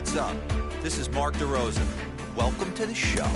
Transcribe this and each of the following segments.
What's up? This is Mark DeRosa. Welcome to the show.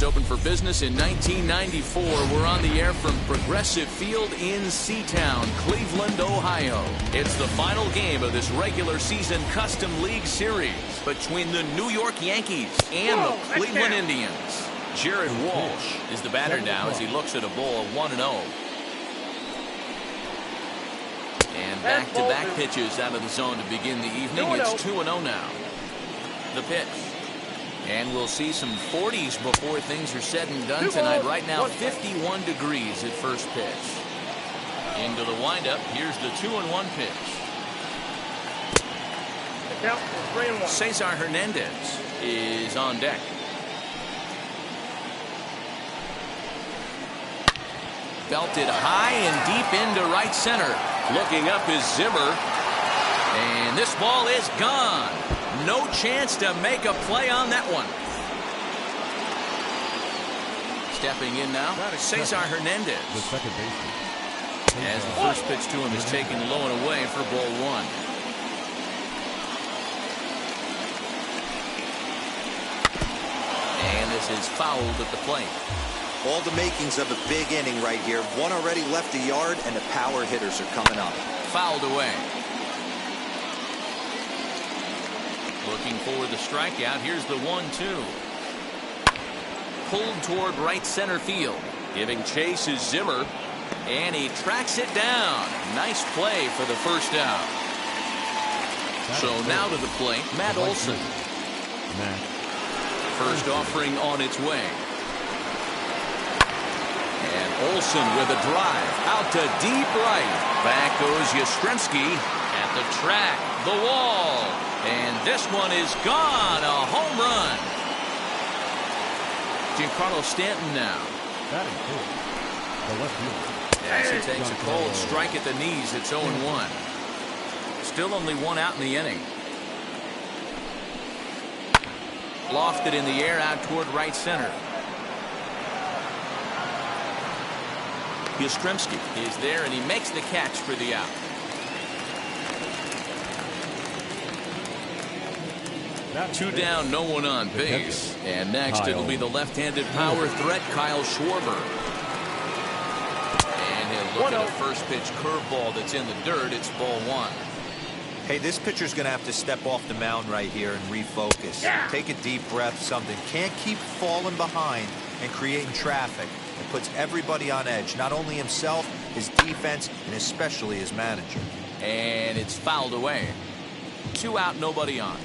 Opened for business in 1994. We're on the air from Progressive Field in Seatown, Cleveland, Ohio. It's the final game of this regular season Custom League Series between the New York Yankees and the Cleveland Indians. Jared Walsh is the batter now as he looks at a ball of 1-0. And back-to-back pitches out of the zone to begin the evening. It's 2-0 now. The pitch. And we'll see some 40s before things are said and done tonight. Right now, 51 degrees at first pitch. Into the windup. Here's the 2-1 pitch. Cesar Hernandez is on deck. Belted high and deep into right center. Looking up is Zimmer. And this ball is gone. No chance to make a play on that one. Stepping in now, Cesar Hernandez. The second baseman. As the first pitch to him is taken low and away for ball one. And this is fouled at the plate. All the makings of a big inning right here. One already left the yard, and the power hitters are coming up. Fouled away. Looking for the strikeout. Here's the 1-2. Pulled toward right center field. Giving chase is Zimmer. And he tracks it down. Nice play for the first out. So now to the plate, Matt Olson. First offering on its way. And Olson with a drive. Out to deep right. Back goes Yastrzemski. At the track. The wall. And this one is gone. A home run. Giancarlo Stanton now. Batting fourth. The left fielder. As he takes a cold strike at the knees, it's 0-1. Still only one out in the inning. Lofted in the air out toward right center. Yastrzemski is there, and he makes the catch for the out. Two down, no one on base. And next it'll be the left-handed power threat, Kyle Schwarber. And he'll look at a first pitch curveball that's in the dirt. It's ball one. Hey, this pitcher's going to have to step off the mound right here and refocus. Take a deep breath, something. Can't keep falling behind and creating traffic. It puts everybody on edge, not only himself, his defense, and especially his manager. And it's fouled away. 2 out, nobody on.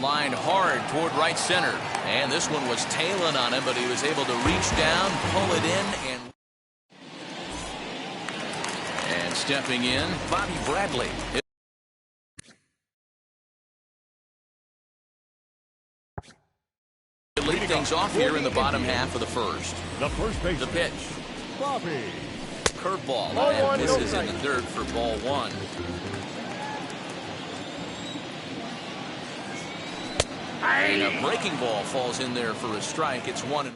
Lined hard toward right center. And this one was tailing on him, but he was able to reach down, pull it in, and stepping in, Bobby Bradley. Lead things off here in the bottom half of the first. The first base. The pitch. Bobby. Curveball, and misses in the third for ball 1. And a breaking ball falls in there for a strike. It's 1-1.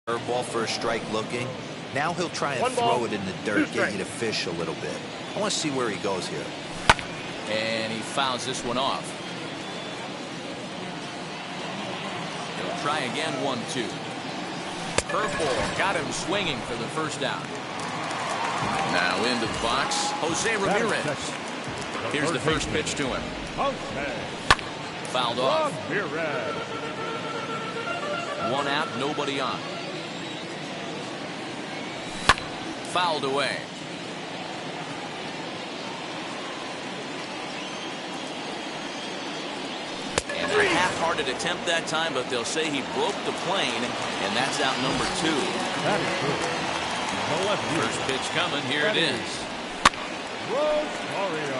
Curveball for a strike looking. Now he'll try and throw it in the dirt, get you to fish a little bit. I want to see where he goes here. And he fouls this one off. He'll try again, 1-2. Curveball got him swinging for the first out. Now into the box, Jose Ramirez. Here's the first pitch to him. Fouled off. 1 out, nobody on. Fouled away. And a half-hearted attempt that time, but they'll say he broke the plane, and that's out number 2. That is good. First pitch coming. Here it is. Rosario.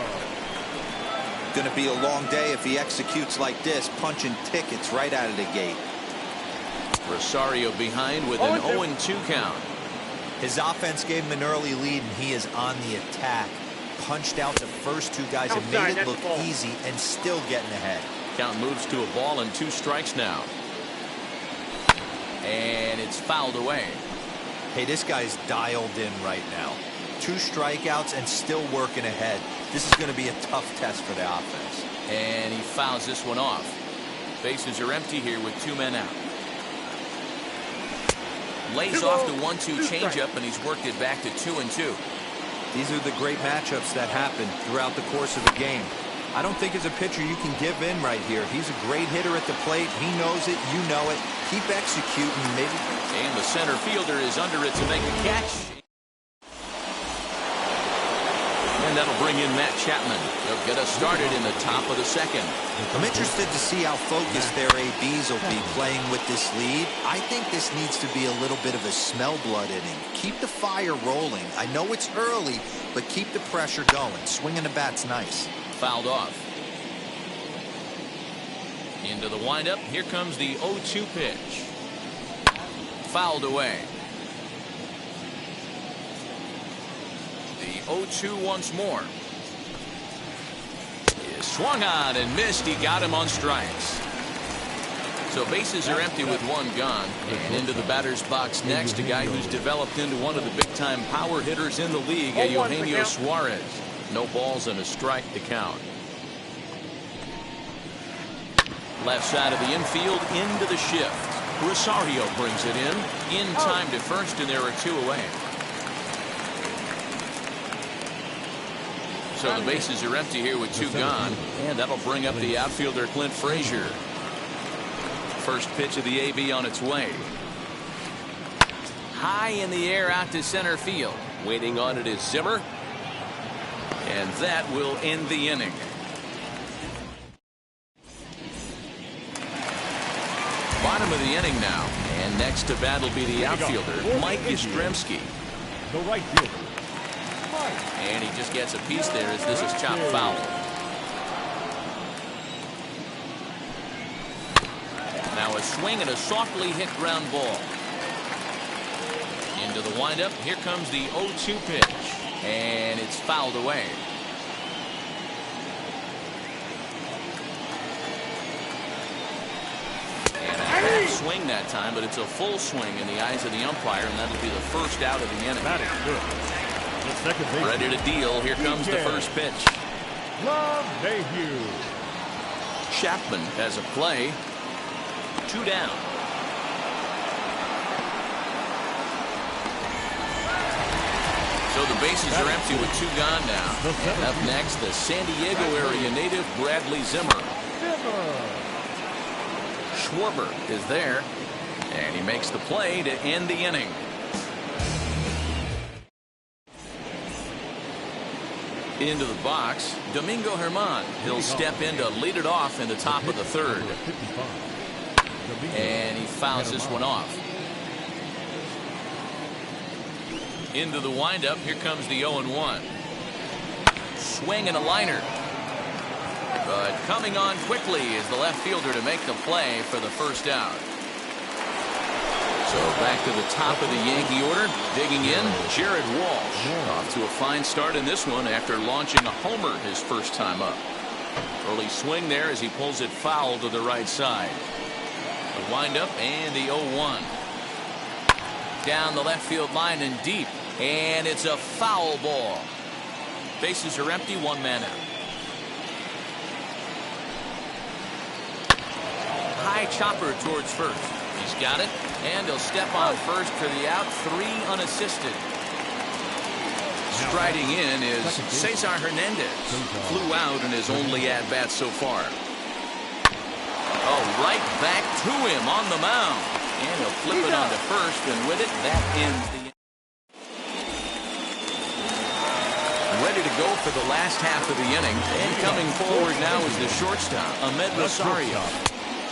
Going to be a long day if he executes like this, punching tickets right out of the gate. Rosario behind with an 0-2 count. His offense gave him an early lead, and he is on the attack. Punched out the first 2 guys and made it look easy and still getting ahead. Count moves to a ball and 2 strikes now. And it's fouled away. Hey, this guy's dialed in right now. 2 strikeouts and still working ahead. This is going to be a tough test for the offense. And he fouls this one off. Bases are empty here with 2 men out. Lays off the 1-2 changeup, and he's worked it back to 2-2. These are the great matchups that happen throughout the course of the game. I don't think as a pitcher you can give in right here. He's a great hitter at the plate. He knows it. You know it. Keep executing. Maybe. And the center fielder is under it to make the catch. And that'll bring in Matt Chapman. They'll get us started in the top of the second. I'm interested to see how focused their ABs will be playing with this lead. I think this needs to be a little bit of a smell blood inning. Keep the fire rolling. I know it's early, but keep the pressure going. Swinging the bat's nice. Fouled off. Into the windup. Here comes the 0-2 pitch. Fouled away. The 0-2 once more. He swung on and missed. He got him on strikes. So bases are empty with 1 gone. And into the batter's box next, a guy who's developed into one of the big-time power hitters in the league, Eugenio Suarez. No balls and a strike to count. Left side of the infield into the shift. Rosario brings it in time to first, and there are 2 away. So the bases are empty here with 2 gone, and that'll bring up the outfielder Clint Frazier. First pitch of the AB on its way. High in the air out to center field. Waiting on it is Zimmer. And that will end the inning. Bottom of the inning now. And next to bat will be the outfielder, Mike Yastrzemski. The right fielder. And he just gets a piece there as this is chopped foul. Now a swing and a softly hit ground ball. Into the windup. Here comes the 0-2 pitch. And it's fouled away. And a half swing that time, but it's a full swing in the eyes of the umpire, and that'll be the first out of the inning. That is good. The second base. Ready to deal. Here comes the first pitch. LeMahieu. Chapman has a play. 2 down. So the bases are empty with 2 gone now. And up next, the San Diego area native Bradley Zimmer. Schwarber is there. And he makes the play to end the inning. Into the box, Domingo Germán. He'll step in to lead it off in the top of the third. And he fouls this one off. Into the windup. Here comes the 0-1. Swing and a liner. But coming on quickly is the left fielder to make the play for the first out. So back to the top of the Yankee order. Digging in, Jared Walsh. Off to a fine start in this one after launching a homer his first time up. Early swing there as he pulls it foul to the right side. The windup and the 0-1. Down the left field line and deep. And it's a foul ball. Bases are empty, one man out. High chopper towards first. He's got it, and he'll step on first for the out. 3 unassisted. Striding in is Cesar Hernandez. Flew out in his only at-bat so far. Oh, right back to him on the mound. And he'll flip it onto first, and with it, that ends the inning. Ready to go for the last half of the inning. And coming forward now is the shortstop, Ahmed Rosario.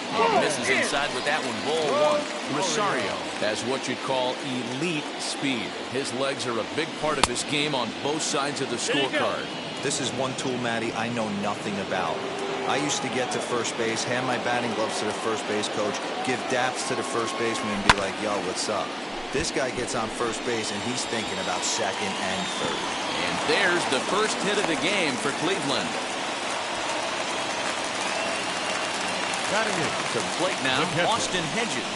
And misses inside with that one, ball 1. Rosario has what you'd call elite speed. His legs are a big part of his game on both sides of the scorecard. This is one tool, Matty, I know nothing about. I used to get to first base, hand my batting gloves to the first base coach, give daps to the first baseman and be like, yo, what's up? This guy gets on first base and he's thinking about second and third. And there's the first hit of the game for Cleveland. Batting it. To the plate now, Austin Hedges.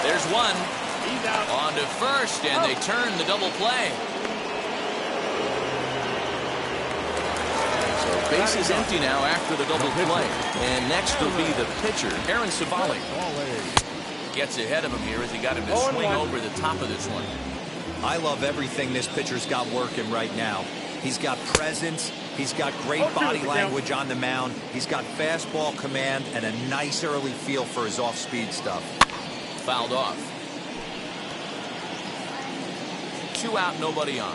There's one. He's out. On to first, and they turn the double play. So base is empty now after the double play. And next will be the pitcher, Aaron Savali. Gets ahead of him here as he got him to swing over the top of this one. I love everything this pitcher's got working right now. He's got presence. He's got great body language on the mound. He's got fastball command and a nice early feel for his off-speed stuff. Fouled off. 2 out, nobody on.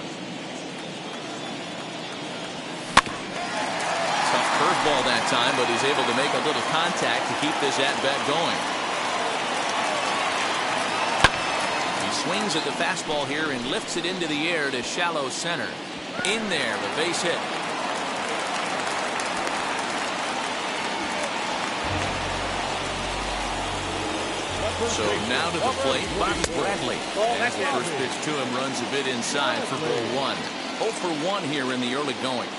Tough curveball that time, but he's able to make a little contact to keep this at-bat going. He swings at the fastball here and lifts it into the air to shallow center. In there, the base hit. So now to the plate, Bobby Bradley. As the first pitch to him runs a bit inside for ball 1. 0 for 1 here in the early going.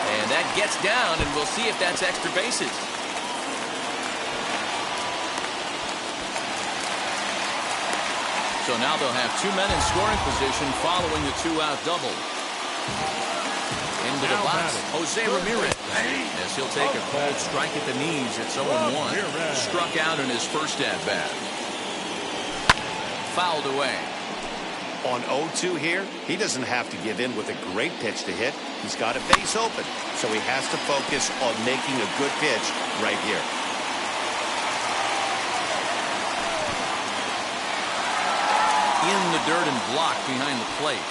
And that gets down, and we'll see if that's extra bases. So now they'll have 2 men in scoring position following the 2-out double. Into the box, Jose Ramirez. As he'll take a cold strike at the knees. It's 0-1. Struck out in his first at-bat. Fouled away. On 0-2 here, he doesn't have to give in with a great pitch to hit. He's got a base open, so he has to focus on making a good pitch right here. In the dirt and blocked behind the plate.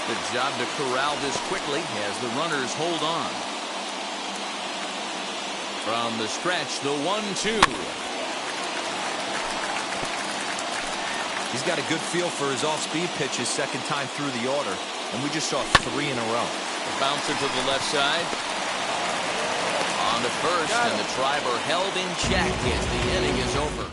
Good job to corral this quickly as the runners hold on. From the stretch, the 1-2. He's got a good feel for his off-speed pitches second time through the order, and we just saw 3 in a row. Bouncing to the left side. On to first, and the driver held in check as the inning is over.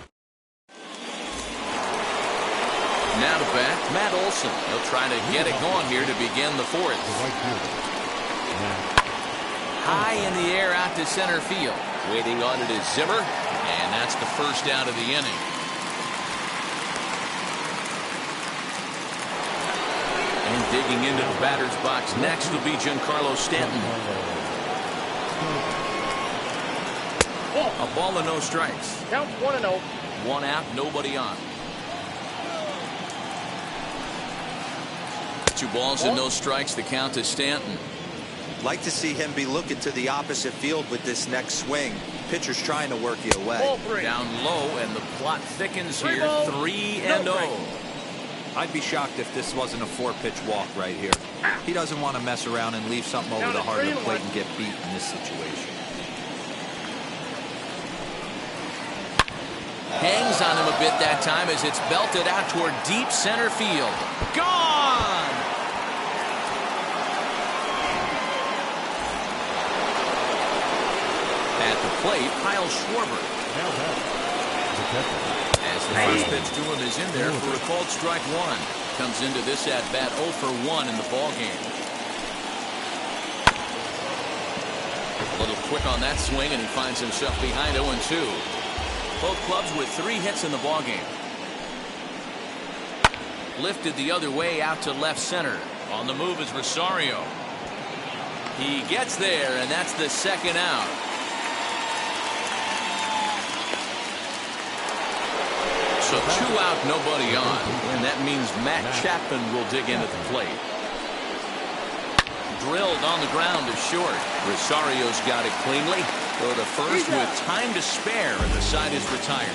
Now to bat, Matt Olson. He'll try to get it going here to begin the 4th. High in the air out to center field. Waiting on it is Zimmer, and that's the first out of the inning. And digging into the batter's box next will be Giancarlo Stanton. A ball and no strikes. Count 1-0. 1 out, nobody on. 2 balls and no strikes. The count to Stanton. Like to see him be looking to the opposite field with this next swing. Pitcher's trying to work you away. Down low, and the plot thickens here. 3-0. I'd be shocked if this wasn't a 4-pitch walk right here. He doesn't want to mess around and leave something over the heart of the plate and get beat in this situation. Hangs on him a bit that time as it's belted out toward deep center field. Gone! At the plate, Kyle Schwarber. As the first pitch to him is in there for a called strike one. Comes into this at-bat 0 for 1 in the ballgame. A little quick on that swing, and he finds himself behind 0-2. Both clubs with 3 hits in the ballgame. Lifted the other way out to left center. On the move is Rosario. He gets there, and that's the second out. So 2 out, nobody on. And that means Matt Chapman will dig in at the plate. Drilled on the ground to short. Rosario's got it cleanly. Go to first with time to spare, and the side is retired.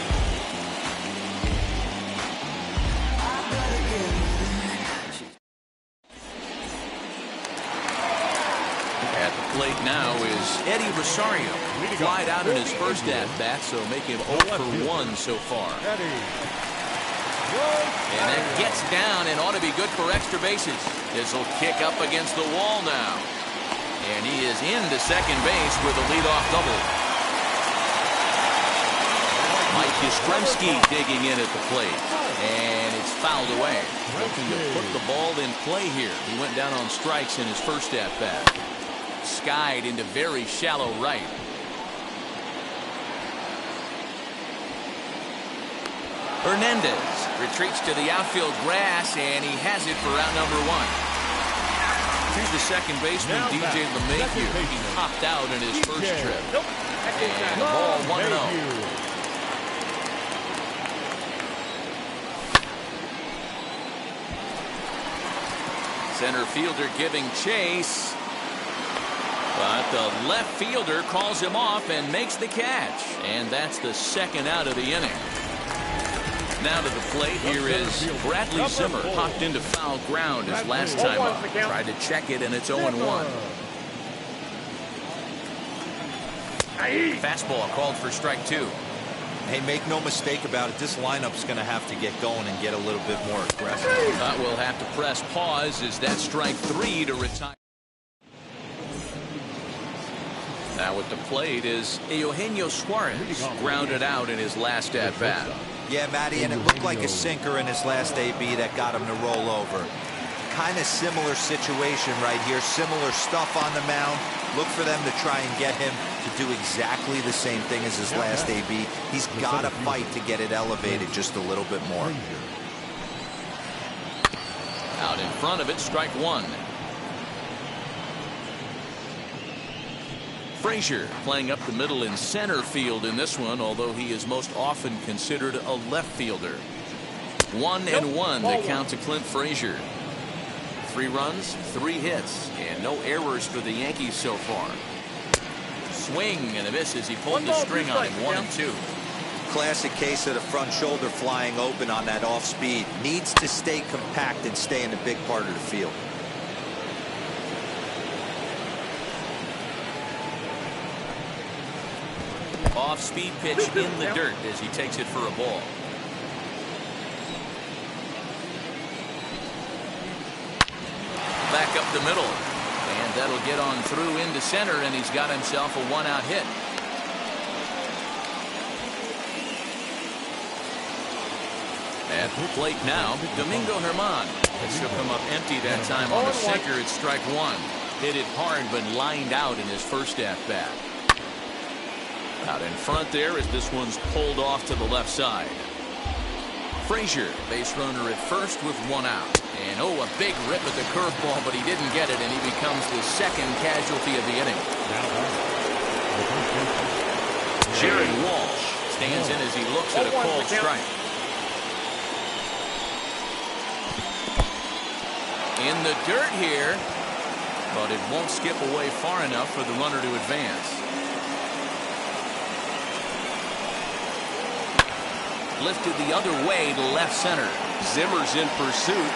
At the plate now is Eddie Rosario. Flied out in his first at-bat, so make him 0 for 1 so far. And that gets down and ought to be good for extra bases. This will kick up against the wall now. And he is into second base with a leadoff double. Mike Yastrzemski digging in at the plate. And it's fouled away. Looking to put the ball in play here. He went down on strikes in his first at-bat. Skied into very shallow right. Hernandez retreats to the outfield grass, and he has it for out number 1. Here's the second baseman, DJ LeMahieu. He popped out in his first trip. And the ball 1-0. Center fielder giving chase. But the left fielder calls him off and makes the catch. And that's the second out of the inning. Now to the plate, here is Bradley Zimmer. Popped into foul ground his last time up. Tried to check it, and it's 0-1. Fastball called for strike 2. Hey, make no mistake about it. This lineup's going to have to get going and get a little bit more aggressive. We'll have to press pause as that strike 3 to retire. Now at the plate is Eugenio Suarez. Grounded out in his last at-bat. Yeah, Matty, and it looked like a sinker in his last AB that got him to roll over. Kind of similar situation right here. Similar stuff on the mound. Look for them to try and get him to do exactly the same thing as his last AB. He's got to fight to get it elevated just a little bit more. Out in front of it, strike 1. Frazier playing up the middle in center field in this one, although he is most often considered a left fielder. 1-1 the count to Clint Frazier. 3 runs, 3 hits, and no errors for the Yankees so far. Swing and a miss as he pulled the string on him. 1-2. Classic case of the front shoulder flying open on that off speed. Needs to stay compact and stay in the big part of the field. Off-speed pitch in the dirt as he takes it for a ball. Back up the middle. And that'll get on through into center, and he's got himself a 1-out hit. At the plate now, Domingo Germán. This will come up empty that time on a sinker. It's strike 1. Hit it hard, but lined out in his first at-bat. Out in front there as this one's pulled off to the left side. Frazier, base runner at first with 1 out. And a big rip at the curveball, but he didn't get it, and he becomes the second casualty of the inning. Jared Walsh stands in as he looks at a called strike. In the dirt here, but it won't skip away far enough for the runner to advance. Lifted the other way to left center. Zimmer's in pursuit.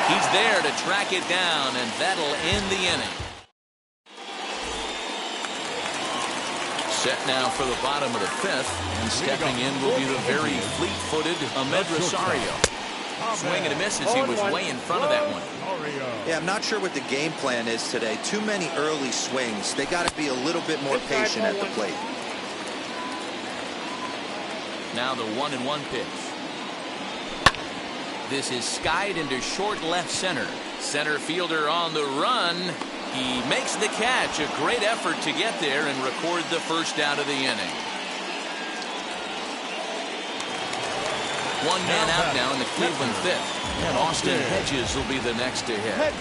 He's there to track it down, and that'll end the inning. Set now for the bottom of the fifth, and stepping in will be the very fleet-footed Ahmed Rosario. Swing and a miss as he was way in front of that one. Yeah, I'm not sure what the game plan is today. Too many early swings. They got to be a little bit more patient at the plate. Now the 1-1 pitch. This is skied into short left center. Center fielder on the run. He makes the catch. A great effort to get there and record the first out of the inning. One man out now in the Cleveland fifth. And Austin Hedges will be the next to hit.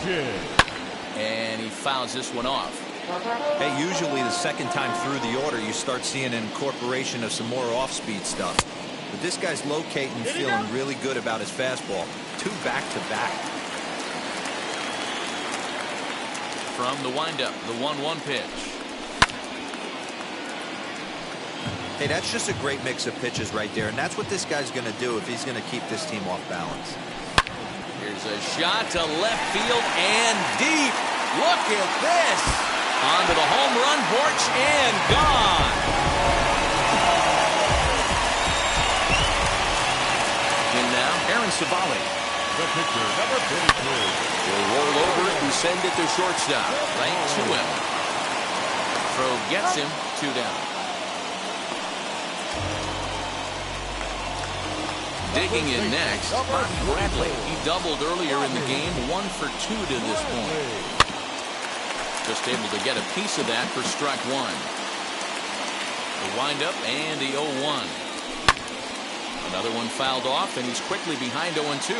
And he fouls this one off. Hey, usually the second time through the order, you start seeing an incorporation of some more off-speed stuff. But this guy's locating, feeling really good about his fastball. 2 back-to-back. From the windup, the 1-1 pitch. Hey, that's just a great mix of pitches right there, and that's what this guy's going to do if he's going to keep this team off balance. Here's a shot to left field and deep. Look at this. Onto the home run porch and gone. In now, Aaron Savali. The pitcher, number 52. Will roll over and send it to shortstop. Right to him. Throw gets him 2 down. Digging in next, Bobby Bradley. He doubled earlier in the game, 1 for 2 to this point. Just able to get a piece of that for strike 1. The windup and the 0-1. Another one fouled off, and he's quickly behind 0-2.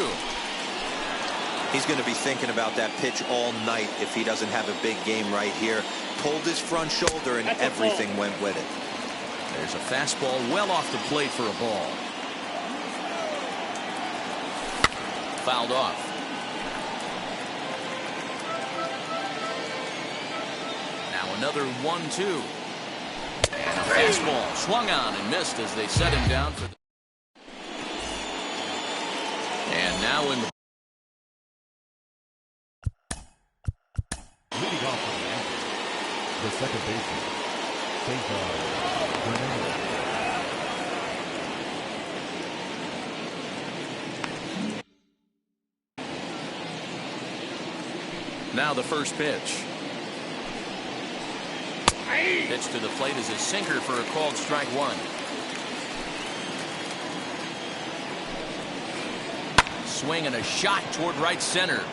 He's going to be thinking about that pitch all night if he doesn't have a big game right here. Pulled his front shoulder, and everything went with it. There's a fastball well off the plate for a ball. Fouled off. Now another 1-2. And a fastball swung on and missed as they set him down for the... And now in the... Leading off from the angle, the second baseman, Cesar. Now the first pitch. Pitch to the plate is a sinker for a called strike 1. Swing and a shot toward right center.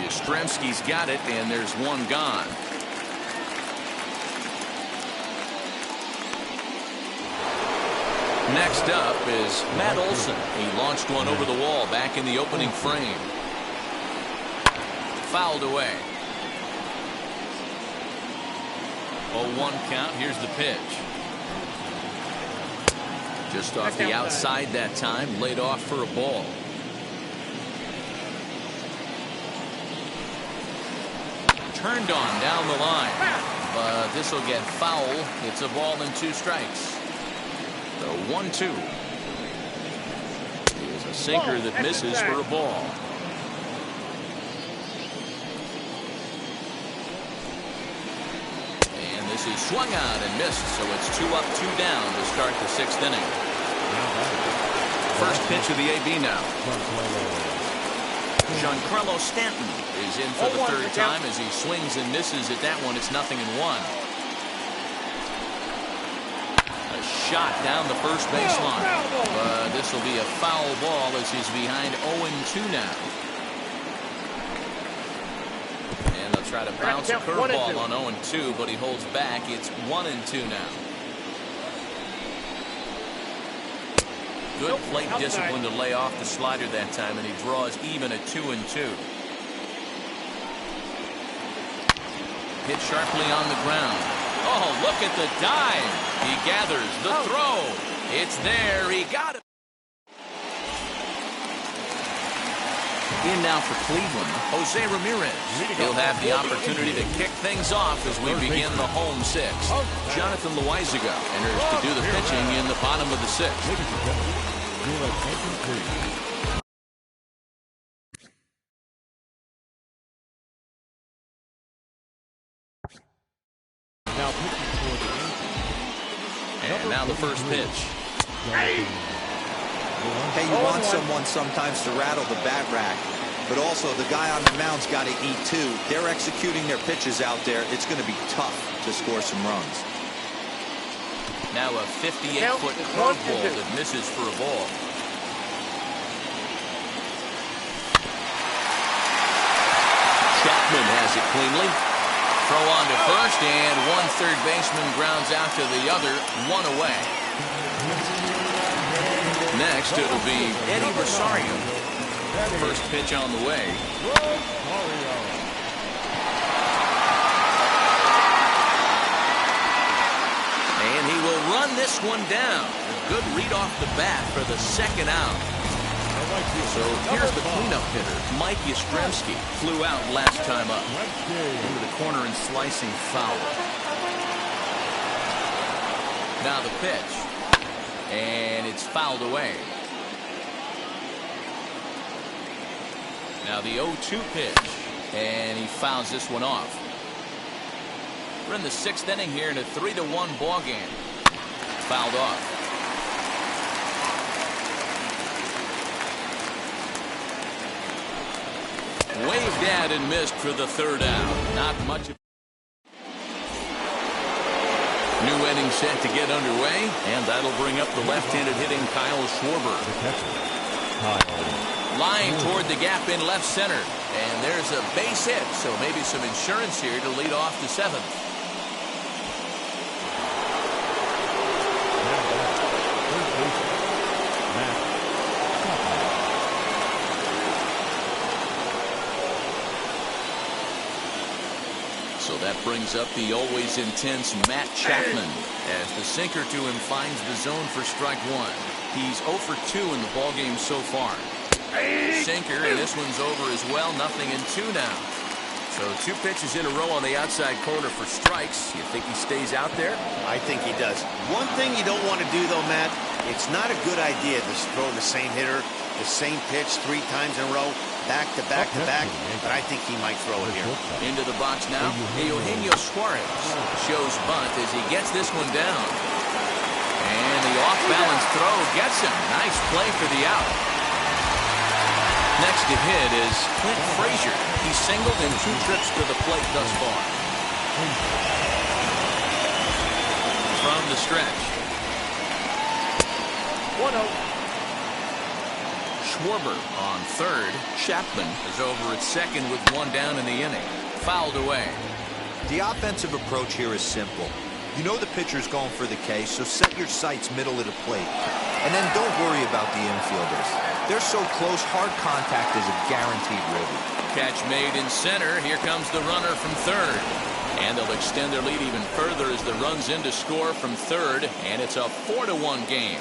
Yastrzemski's got it, and there's one gone. Next up is Matt Olson. He launched one over the wall back in the opening frame. Fouled away. 0-1 count. Here's the pitch. Just off the outside that time. Laid off for a ball. Turned on down the line. But this will get foul. It's a ball and 2 strikes. The 1-2. Here's a sinker that misses for a ball. This is swung out and missed, so it's 2 up, 2 down to start the 6th inning. First pitch of the AB now. Giancarlo Stanton is in for the 3rd time as he swings and misses at that one. It's 0-1. A shot down the first baseline. But this will be a foul ball as he's behind 0-2 now. Try to bounce a curveball on 0-2, but he holds back. It's 1-2 now. Good plate discipline to lay off the slider that time, and he draws even at 2-2. Hit sharply on the ground. Oh, look at the dive. He gathers the throw. It's there. He got it. In now for Cleveland, Jose Ramirez. He'll have the opportunity to kick things off as we begin the home sixth. Jonathan Loizaga enters to do the pitching in the bottom of the sixth. Ladies and gentlemen, your attention please. Now pitching for the Yankees. And now the first pitch. Hey, you want someone sometimes to rattle the bat rack, but also the guy on the mound's got to eat too. They're executing their pitches out there. It's going to be tough to score some runs. Now a 58-foot curveball that misses for a ball. Chapman has it cleanly. Throw on to first, and one third baseman grounds out to the other, one away. Next, it'll be Eddie Rosario. First pitch on the way. And he will run this one down. A good read off the bat for the second out. So here's the cleanup hitter. Mike Yastrzemski flew out last time up. Into the corner and slicing foul. Now the pitch. And it's fouled away. Now the 0-2 pitch. And he fouls this one off. We're in the sixth inning here in a 3-1 ball game. Fouled off. Waved at and missed for the third out. Not much. New inning set to get underway, and that'll bring up the left-handed hitting Kyle Schwarber. Line toward the gap in left center, and there's a base hit, so maybe some insurance here to lead off the seventh. So that brings up the always intense Matt Chapman as the sinker to him finds the zone for strike one. He's 0 for 2 in the ballgame so far. Sinker, and this one's over as well. 0-2 now. So 2 pitches in a row on the outside corner for strikes. You think he stays out there? I think he does. One thing you don't want to do, though, Matt, it's not a good idea to throw the same hitter, the same pitch 3 times in a row, back to back to back, but I think he might throw it here. Into the box now, Eugenio Suarez shows bunt as he gets this one down. And the off-balance throw gets him. Nice play for the out. Next to hit is Clint Frazier. He's singled in 2 trips to the plate thus far. From the stretch. 1-0. Schwarber on third. Chapman is over at second with 1 down in the inning. Fouled away. The offensive approach here is simple. You know the pitcher's going for the K, so set your sights middle of the plate. And then don't worry about the infielders. They're so close, hard contact is a guaranteed ribby. Catch made in center. Here comes the runner from third. And they'll extend their lead even further as the run's in to score from third. And it's a 4-1 game.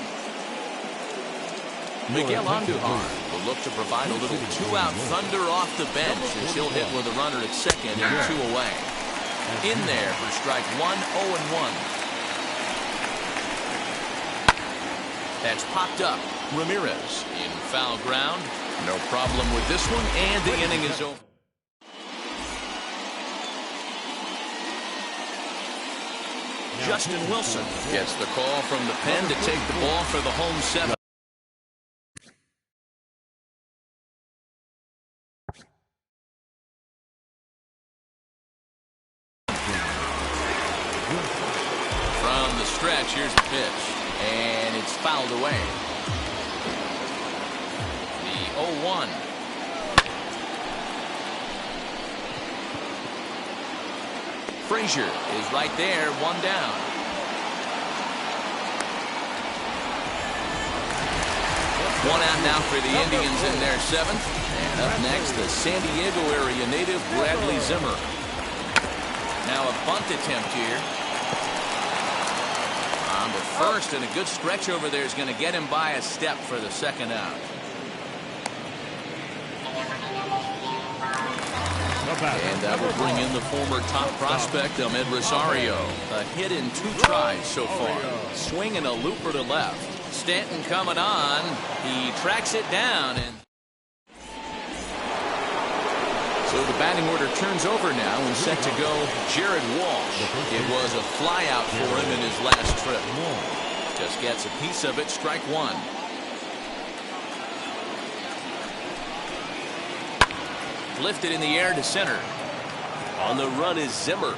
Miguel Andujar will look to provide a little 2-out thunder off the bench as he'll hit with a runner at second and 2 away. In there for strike 1, 0-1. That's popped up. Ramirez in foul ground. No problem with this one, and the inning is over. Justin Wilson gets the call from the pen to take the ball for the home 7. From the stretch, here's the pitch. And it's fouled away. The 0-1. Frazier is right there, 1 down. One out now for the Indians in their 7th. And up next, the San Diego area native Bradley Zimmer. Now a bunt attempt here. On the first, and a good stretch over there is going to get him by a step for the second out. And that will bring in the former top prospect, Ahmed Rosario. A hit in 2 tries so far. Swing and a looper to left. Stanton coming on. He tracks it down. And so the batting order turns over now and set to go Jared Walsh. It was a fly out for him in his last trip. Just gets a piece of it, strike 1. Lifted in the air to center. On the run is Zimmer.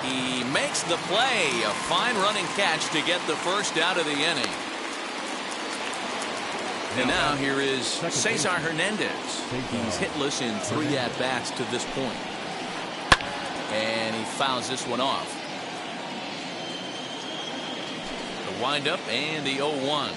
He makes the play. A fine running catch to get the first out of the inning. And now here is Cesar Hernandez. He's hitless in 3 at-bats to this point. And he fouls this one off. The windup and the 0-1.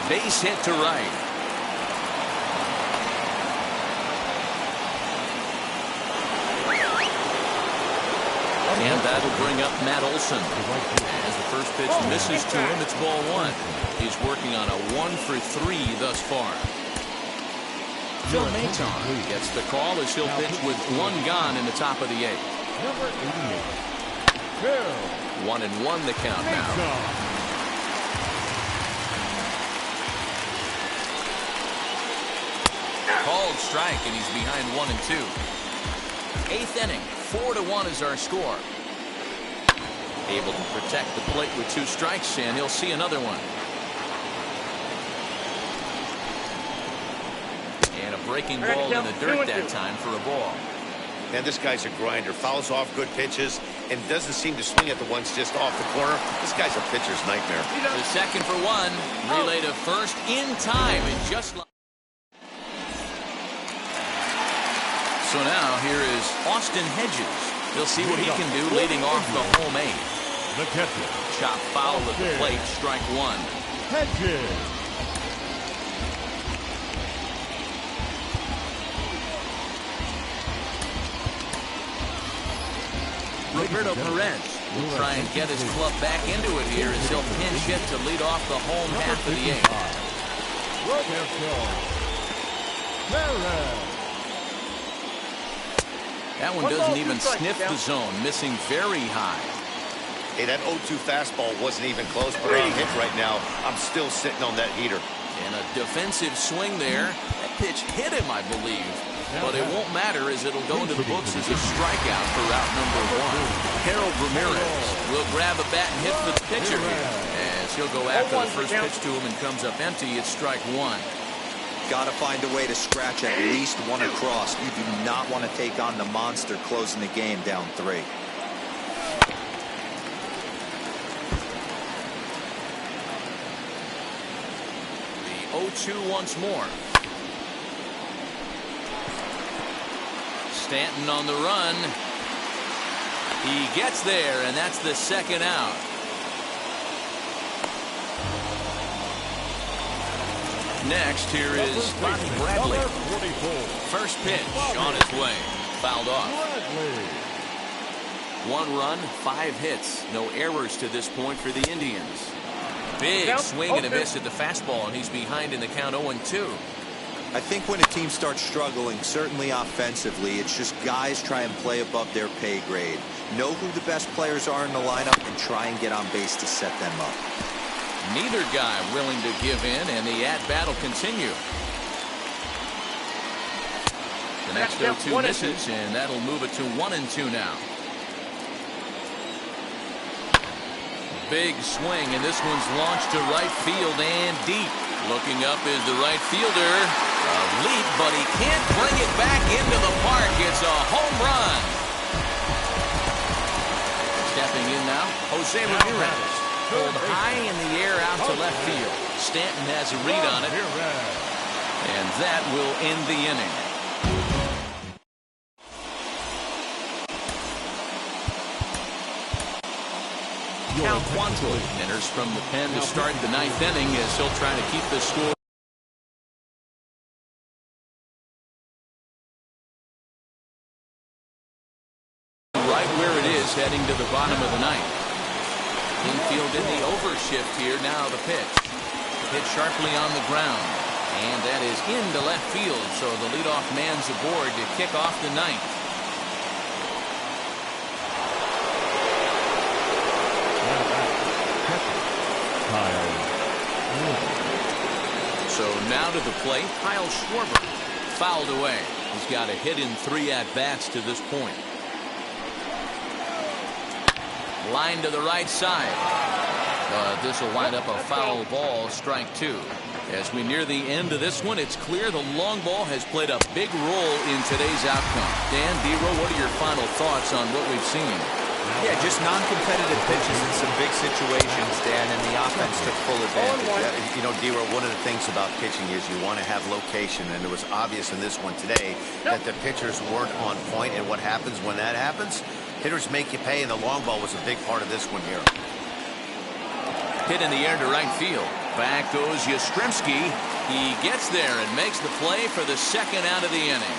Base hit to right. And that'll bring up Matt Olson. As the first pitch misses to him, it's ball 1. He's working on a 1 for 3 thus far. Phil Maton gets the call as he'll pitch with 1 gone in the top of the 8th. Number 88. 1-1 the count now. Called strike, and he's behind 1 and 2. 8th inning, 4-1 is our score. Able to protect the plate with 2 strikes, and he'll see another one. And a breaking ball in the dirt that time for a ball. And this guy's a grinder. Fouls off good pitches and doesn't seem to swing at the ones just off the corner. This guy's a pitcher's nightmare. The second for 1. Relay to first in time, and just like. So now here is Austin Hedges. He'll see what he can do leading off the home 8. The catcher. Chop foul at the plate, strike 1. Hedges. Roberto Perez will try and get his club back into it here as he'll pinch hit to lead off the home half of the 8th. Roberto Perez. That one doesn't even sniff the zone, missing very high. Hey, that 0-2 fastball wasn't even close, but on hit right now, I'm still sitting on that heater. And a defensive swing there. That pitch hit him, I believe. But it won't matter as it'll go into the books as a strikeout for route number 1. Harold Ramirez will grab a bat and hit for the pitcher here. As he'll go after the first pitch to him and comes up empty, it's strike 1. Got to find a way to scratch at least 1 across. You do not want to take on the monster closing the game down 3. The 0-2 once more. Stanton on the run. He gets there, and that's the second out. Next, here is Bonnie Bradley. First pitch on his way. Fouled off. 1 run, 5 hits. No errors to this point for the Indians. Big swing and a miss at the fastball, and he's behind in the count 0-2. I think when a team starts struggling, certainly offensively, it's just guys try and play above their pay grade. Know who the best players are in the lineup and try and get on base to set them up. Neither guy willing to give in, and the at-bat will continue. The next 0-2 misses, and that'll move it to 1-2 now. Big swing, and this one's launched to right field and deep. Looking up is the right fielder. A leap, but he can't bring it back into the park. It's a home run. Stepping in now, Jose Ramirez. Pulled high in the air out to left field. Stanton has a read on it. And that will end the inning. Cal Quantrill enters from the pen to start the 9th inning as he'll try to keep the score. is heading to the bottom of the ninth. Infield in the overshift here. Now the pitch. Hit sharply on the ground. And that is into left field. So the leadoff man's aboard to kick off the ninth. So now to the plate, Kyle Schwarber. Fouled away. He's got a hit in 3 at-bats to this point. Line to the right side. This will wind up a foul ball, strike 2. As we near the end of this one, it's clear the long ball has played a big role in today's outcome. Dan, D-Row, what are your final thoughts on what we've seen? Yeah, just non-competitive pitches in some big situations, Dan, and the offense took full advantage. You know, D-Row, one of the things about pitching is you want to have location, and it was obvious in this one today that the pitchers weren't on point, and what happens when that happens? Hitters make you pay, and the long ball was a big part of this one here. Hit in the air to right field. Back goes Yastrzemski. He gets there and makes the play for the second out of the inning.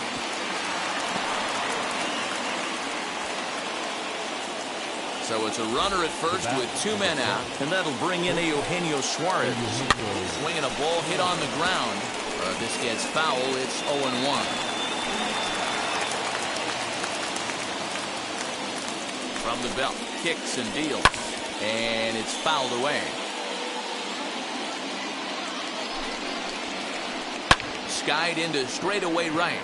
So it's a runner at first with 2 men out, and that'll bring in Eugenio Suarez. Swinging a ball hit on the ground. This gets foul. It's 0-1. From the belt, kicks and deals, and it's fouled away. Skied into straightaway right.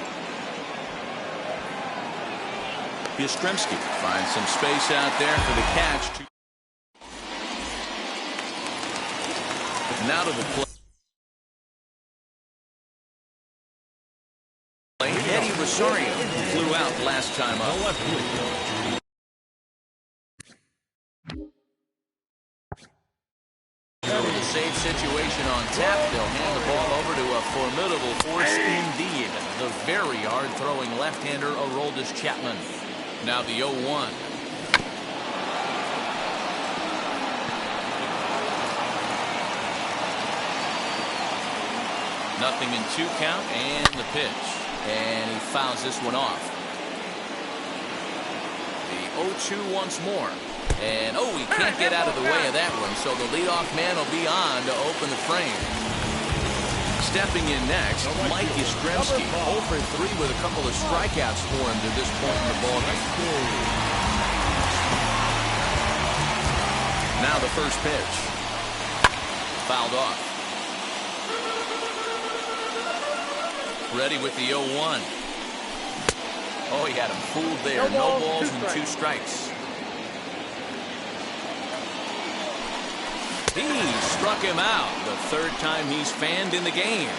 Yastrzemski finds some space out there for the catch. Now to the play. Eddie Rosario flew out last time up. So with a safe situation on tap, they'll hand the ball over to a formidable force indeed. The very hard-throwing left-hander Aroldis Chapman. Now the 0-1. Nothing in 2 count, and the pitch. And he fouls this one off. The 0-2 once more. And, he can't get out of the way of that one, so the leadoff man will be on to open the frame. Stepping in next, Mike Yastrzemski, 0 for 3 with a couple of strikeouts for him to this point in the ballgame. Now the first pitch. Fouled off. Ready with the 0-1. Oh, he had him fooled there. No balls and 2 strikes. He struck him out. The 3rd time he's fanned in the game.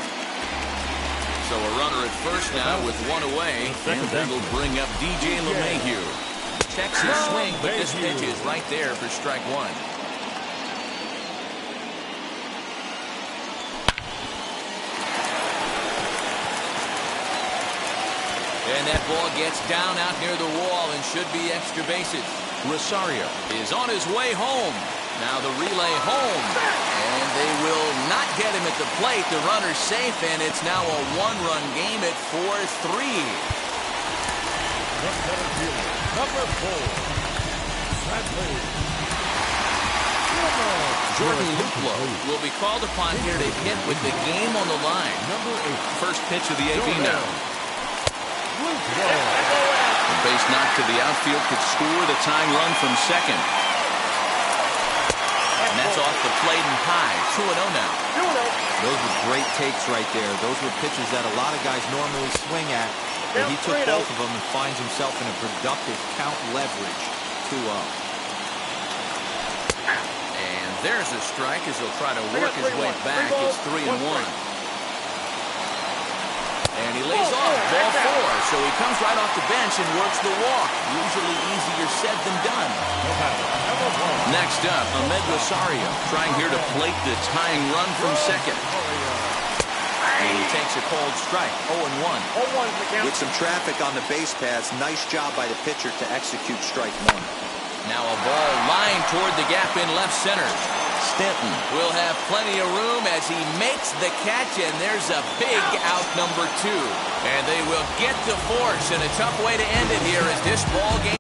So a runner at first now with 1 away. And that'll bring up DJ LeMahieu. Checks his swing, but this pitch is right there for strike 1. And that ball gets down out near the wall and should be extra bases. Rosario is on his way home. Now the relay home, and they will not get him at the plate. The runner's safe, and it's now a 1-run game at 4-3. Number 4. Jordan Luplow will be called upon here to hit with the game on the line. Number 8. First pitch of the AB now. The base knock to the outfield could score the tying run from second. And that's off the plate and high. 2-0 now. Those were great takes right there. Those were pitches that a lot of guys normally swing at. But he took both of them and finds himself in a productive count leverage. 2-0. And there's a strike as he'll try to work his way back. It's 3-1. And he lays off ball 4. So he comes right off the bench and works the walk. Usually easier said than done. Next up, Ahmed Rosario trying here to plate the tying run from second. And he takes a cold strike. 0-1. With some traffic on the base paths, nice job by the pitcher to execute strike 1. Now a ball lined toward the gap in left center. Stanton will have plenty of room as he makes the catch, and there's a big out number 2. And they will get to force, and a tough way to end it here as this ball game